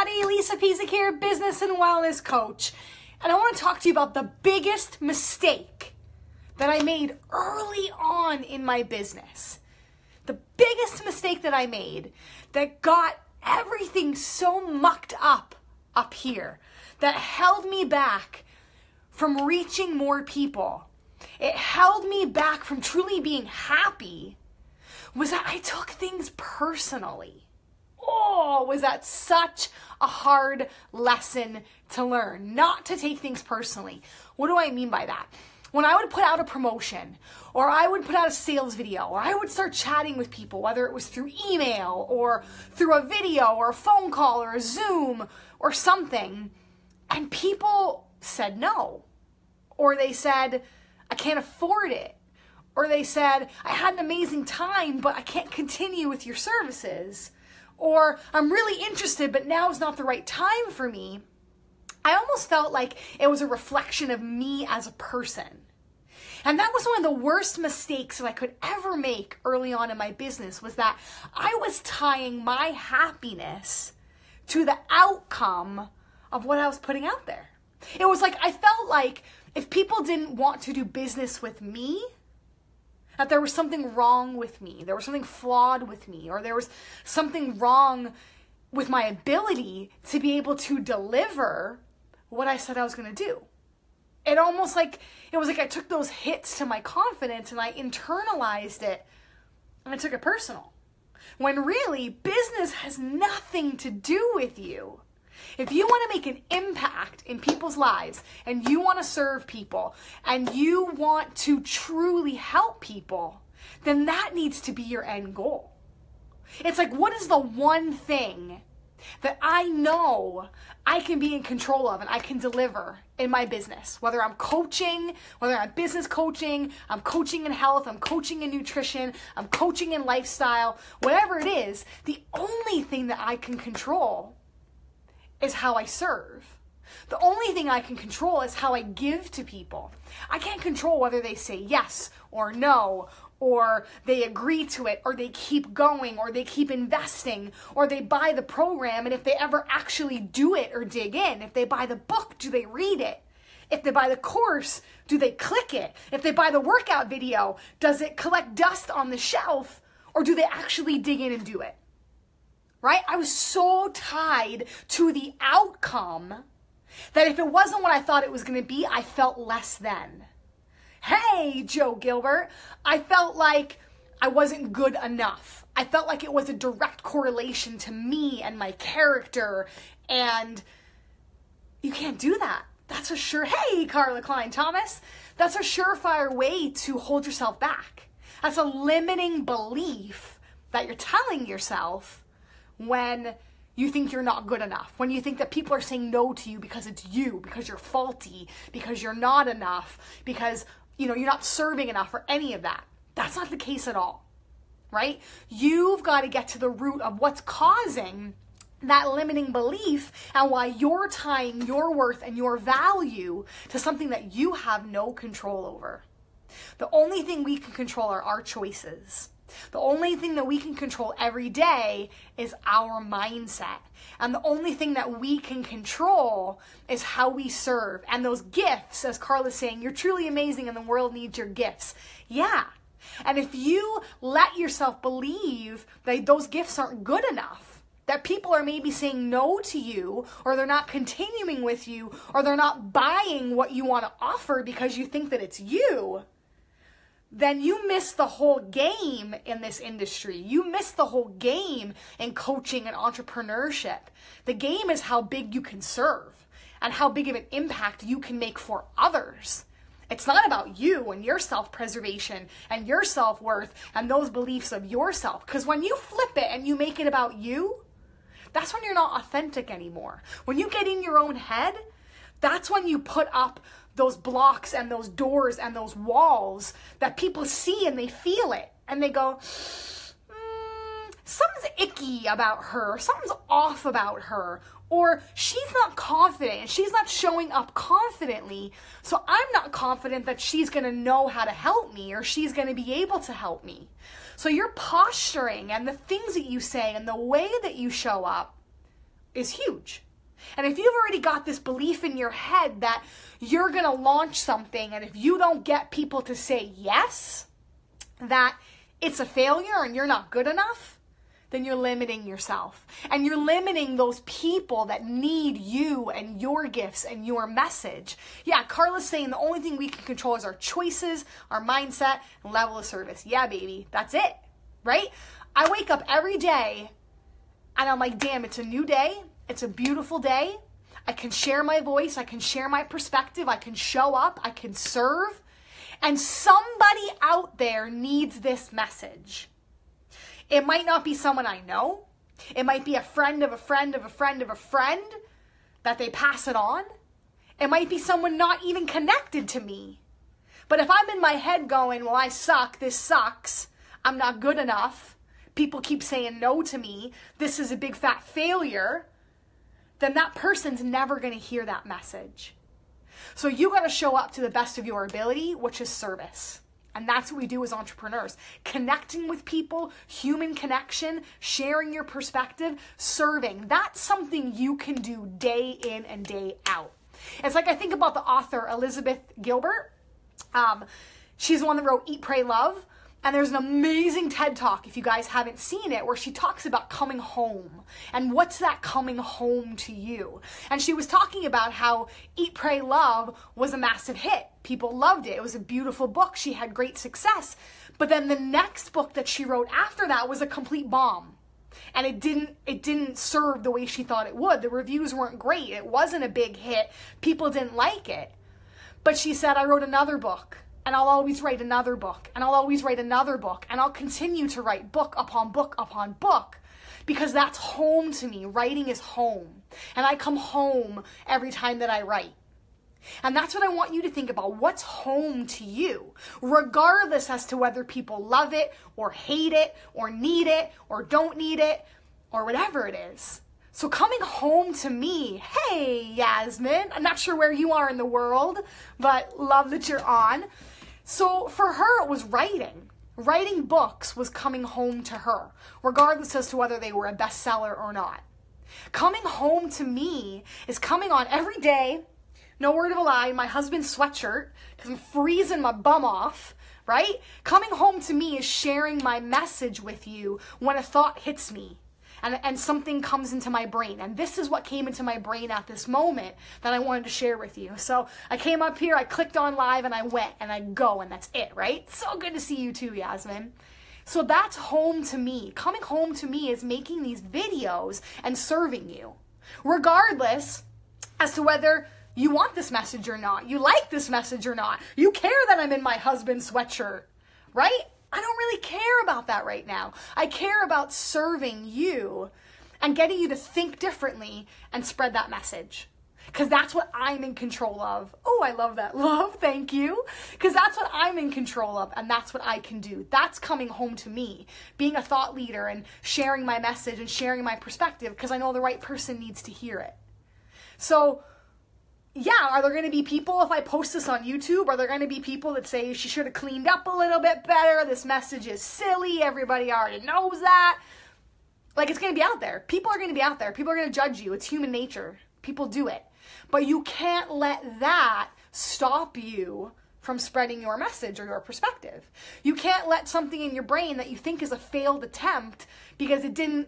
everybody, Lisa Pezik here, business and wellness coach. And I want to talk to you about the biggest mistake that I made early on in my business. The biggest mistake that I made that got everything so mucked up here, that held me back from reaching more people. It held me back from truly being happy, was that I took things personally. Oh, was that such a hard lesson to learn, not to take things personally. What do I mean by that? When I would put out a promotion, or I would put out a sales video, or I would start chatting with people, whether it was through email, or through a video, or a phone call, or a Zoom, or something, and people said no. Or they said, I can't afford it. Or they said, I had an amazing time, but I can't continue with your services. Or I'm really interested, but now is not the right time for me. I almost felt like it was a reflection of me as a person. And that was one of the worst mistakes that I could ever make early on in my business, was that I was tying my happiness to the outcome of what I was putting out there. It was like, I felt like if people didn't want to do business with me, that there was something wrong with me, there was something flawed with me, or there was something wrong with my ability to be able to deliver what I said I was going to do. It was like I took those hits to my confidence and I internalized it and I took it personal. When really, business has nothing to do with you. If you want to make an impact in people's lives, and you want to serve people, and you want to truly help people, then that needs to be your end goal. It's like, what is the one thing that I know I can be in control of and I can deliver in my business? Whether I'm coaching, whether I'm business coaching, I'm coaching in health, I'm coaching in nutrition, I'm coaching in lifestyle, whatever it is, the only thing that I can control is how I serve. The only thing I can control is how I give to people. I can't control whether they say yes or no, or they agree to it, or they keep going, or they keep investing, or they buy the program, and if they ever actually do it or dig in. If they buy the book, do they read it? If they buy the course, do they click it? If they buy the workout video, does it collect dust on the shelf, or do they actually dig in and do it? Right? I was so tied to the outcome that if it wasn't what I thought it was going to be, I felt less than. Hey, Joe Gilbert, I felt like I wasn't good enough. I felt like it was a direct correlation to me and my character, and you can't do that. That's a sure, hey, Carla Klein Thomas, that's a surefire way to hold yourself back. That's a limiting belief that you're telling yourself when you think you're not good enough, when you think that people are saying no to you because it's you, because you're faulty, because you're not enough, because you're not serving enough, or any of that. That's not the case at all, right? You've got to get to the root of what's causing that limiting belief and why you're tying your worth and your value to something that you have no control over. The only thing we can control are our choices. The only thing that we can control every day is our mindset. And the only thing that we can control is how we serve. And those gifts, as Carla's saying, you're truly amazing and the world needs your gifts. Yeah. And if you let yourself believe that those gifts aren't good enough, that people are maybe saying no to you, or they're not continuing with you, or they're not buying what you want to offer because you think that it's you, then you miss the whole game in this industry. You miss the whole game in coaching and entrepreneurship. The game is how big you can serve and how big of an impact you can make for others. It's not about you and your self-preservation and your self-worth and those beliefs of yourself. Because when you flip it and you make it about you, that's when you're not authentic anymore. When you get in your own head, that's when you put up those blocks and those doors and those walls that people see and they feel it. And they go, something's icky about her. Something's off about her. Or she's not confident and she's not showing up confidently. So I'm not confident that she's going to know how to help me, or she's going to be able to help me. So your posturing and the things that you say and the way that you show up is huge. And if you've already got this belief in your head that you're going to launch something, and if you don't get people to say yes, that it's a failure and you're not good enough, then you're limiting yourself. And you're limiting those people that need you and your gifts and your message. Yeah, Carla's saying the only thing we can control is our choices, our mindset, and level of service. Yeah, baby, that's it, right? I wake up every day and I'm like, damn, it's a new day. It's a beautiful day. I can share my voice. I can share my perspective. I can show up. I can serve. And somebody out there needs this message. It might not be someone I know. It might be a friend of a friend of a friend of a friend that they pass it on. It might be someone not even connected to me. But if I'm in my head going, well, I suck, this sucks, I'm not good enough, people keep saying no to me, this is a big fat failure, then that person's never going to hear that message. So you got to show up to the best of your ability, which is service. And that's what we do as entrepreneurs. Connecting with people, human connection, sharing your perspective, serving. That's something you can do day in and day out. It's like I think about the author Elizabeth Gilbert. She's the one that wrote Eat, Pray, Love. And there's an amazing TED Talk, if you guys haven't seen it, where she talks about coming home. And what's that coming home to you? And she was talking about how Eat, Pray, Love was a massive hit. People loved it. It was a beautiful book. She had great success. But then the next book that she wrote after that was a complete bomb. And it didn't serve the way she thought it would. The reviews weren't great. It wasn't a big hit. People didn't like it. But she said, I wrote another book. And I'll always write another book, and I'll always write another book, and I'll continue to write book upon book upon book, because that's home to me. Writing is home, and I come home every time that I write. And that's what I want you to think about. What's home to you? Regardless as to whether people love it, or hate it, or need it, or don't need it, or whatever it is. So coming home to me, hey, Yasmin, I'm not sure where you are in the world, but love that you're on. So for her, it was writing. Writing books was coming home to her, regardless as to whether they were a bestseller or not. Coming home to me is coming on every day, no word of a lie, my husband's sweatshirt, because I'm freezing my bum off, right? Coming home to me is sharing my message with you when a thought hits me. And something comes into my brain. And this is what came into my brain at this moment that I wanted to share with you. So I came up here, I clicked on live, and I went, and I go, and that's it, right? So good to see you too, Yasmin. So that's home to me. Coming home to me is making these videos and serving you. Regardless as to whether you want this message or not, you like this message or not, you care that I'm in my husband's sweatshirt, right? I don't really care about that right now. I care about serving you and getting you to think differently and spread that message. Because that's what I'm in control of. Oh, I love that. Love, thank you. Because that's what I'm in control of, and that's what I can do. That's coming home to me. Being a thought leader and sharing my message and sharing my perspective, because I know the right person needs to hear it. So yeah, are there going to be people, if I post this on YouTube, are there going to be people that say she should have cleaned up a little bit better, this message is silly, everybody already knows that? Like, it's going to be out there. People are going to be out there. People are going to judge you. It's human nature. People do it. But you can't let that stop you from spreading your message or your perspective. You can't let something in your brain that you think is a failed attempt because the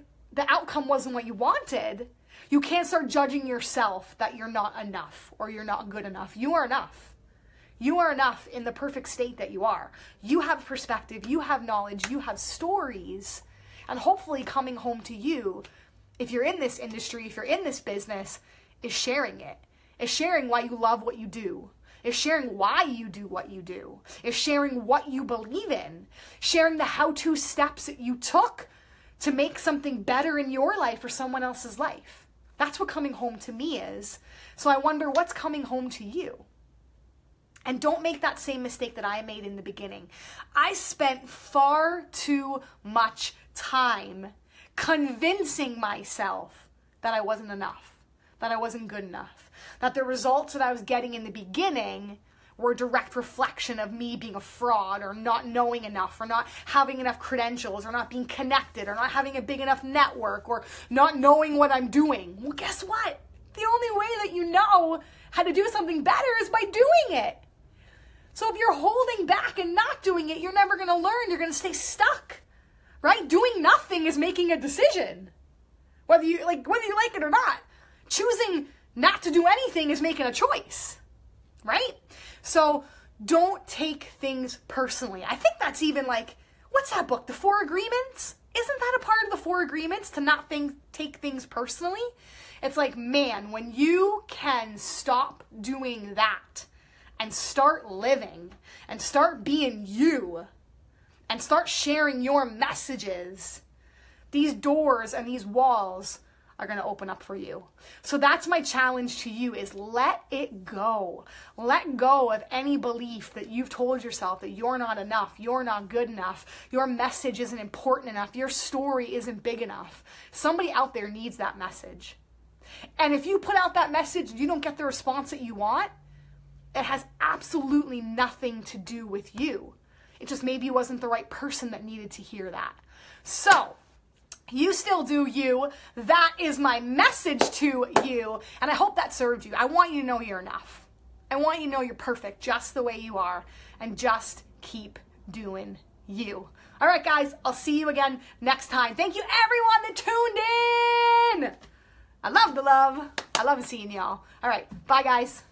outcome wasn't what you wanted. You can't start judging yourself that you're not enough or you're not good enough. You are enough. You are enough in the perfect state that you are. You have perspective, you have knowledge, you have stories. And hopefully coming home to you, if you're in this industry, if you're in this business, is sharing it. Is sharing why you love what you do. Is sharing why you do what you do. Is sharing what you believe in. Sharing the how-to steps that you took to make something better in your life or someone else's life. That's what coming home to me is. So I wonder what's coming home to you. And don't make that same mistake that I made in the beginning. I spent far too much time convincing myself that I wasn't enough, that I wasn't good enough, that the results that I was getting in the beginning were a direct reflection of me being a fraud or not knowing enough or not having enough credentials or not being connected or not having a big enough network or not knowing what I'm doing. Well, guess what? The only way that you know how to do something better is by doing it. So if you're holding back and not doing it, you're never going to learn. You're going to stay stuck, right? Doing nothing is making a decision, whether you like it or not. Choosing not to do anything is making a choice, right? So don't take things personally. I think that's even like, what's that book? The 4 Agreements? Isn't that a part of the 4 Agreements to not take things personally? It's like, man, when you can stop doing that and start living and start being you and start sharing your messages, these doors and these walls are going to open up for you. So that's my challenge to you, is let it go. Let go of any belief that you've told yourself that you're not enough, you're not good enough, your message isn't important enough, your story isn't big enough. Somebody out there needs that message. And if you put out that message and you don't get the response that you want, it has absolutely nothing to do with you. It just maybe wasn't the right person that needed to hear that. So, you still do you. That is my message to you. And I hope that served you. I want you to know you're enough. I want you to know you're perfect just the way you are. And just keep doing you. All right, guys. I'll see you again next time. Thank you, everyone that tuned in. I love the love. I love seeing y'all. All right. Bye, guys.